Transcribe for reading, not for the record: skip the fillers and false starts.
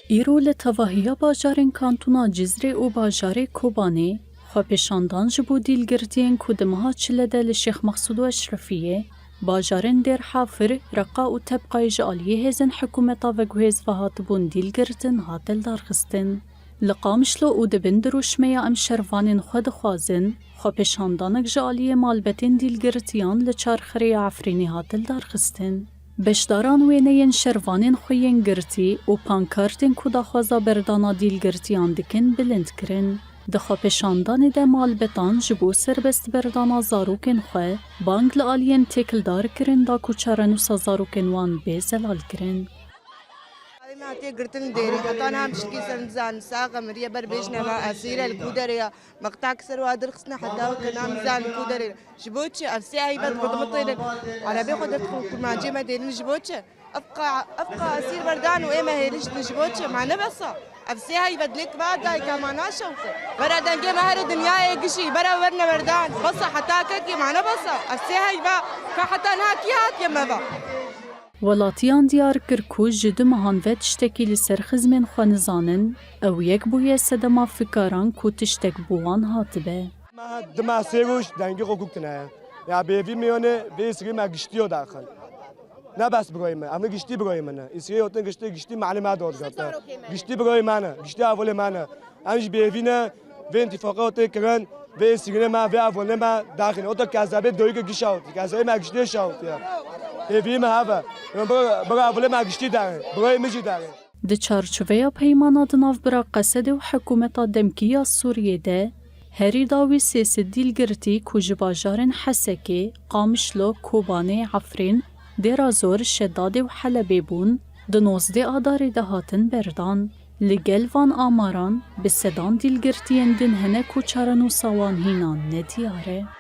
ایرو لتواهیا باجارین کانتونا جزره و باجار کوبانی خواپشاندان جبو دیلگرتین کدمها چلده لشیخ مقصود و اشرفیه باجارین در حافر رقا و تبقای جالیه هزن حکومتا و گوهز فهات بون دیلگرتن هاتل دارخستن. لقامشلو او دبن دروشمیا ام شروانین خود خوازن خواپشاندانک جالیه مالبتین دیلگرتیان لچارخری عفرینی هاتل دارخستن. بشداران وینین شروانین خوین گرتی و پانکارتین کدا خوازا بردانا دیلگرتیان دکن بلند کرن. دخوا پشاندان ده مالبتان جبو سربست بردانا زاروکن خواه بانگ لآلین تکل دار کرن دا کوچارنوسا زاروکن وان بیزلال کرن. ما تقرتن ديري حتى أنا مشكي سنزان ساقة مريا بربيشنا مع أسيرة الكودرية مقطع كسر وادر خصنا حتى وكنا مزان الكودرية جبوتش أفسي هاي بد بطمطين على بياخد أدخل كل ما جيمة ديرين جبوتش أبقى أسير بردان وإما هيرش جبوتش معنا بس أفسي هاي بدلك بعد هاي كمان شوفه برا دنجي مهر الدنيا يجشي برا ورنا بردان بس حتى كي معنا بس أفسي هاي با كحتى ناكيات يما با ولاتیان دیار کرکو جدو مهانوه تشتکی لسر خزمین خوانزانن او یک بویه سدما فکاران کو تشتک بوان هاتبه. ما دما سیروش دنگی قوکتنه یا بیوی میونه بیسری ما گشتیو داخل نه بس برای من اما گشتی برای منه اسری اوتن گشتی معلومات داد گشتی برای منه گشتی اول منه همش بیوی نه و اتفاقات کردن و اسری ما و اول ما داخل اوت کذابه دویگ گشاوت کذابه ما گشتی شاوت بیوی ما هوا برای اول ما گشتی داره برای میجی داره. د چارچوبه پیمانات ناف برا قصد و حکومت دمکیه سوریه ده هری داوی سیاست دیلگرتی کوج باجارن حسکی قامشلو کوبانه عفرین درازور شداد و حلبی بون د 19 آدار دهاتن بردان لگل وان آماران به صدان دیلگرتین دن هنه کوچارن و سوان هینان ندیاره.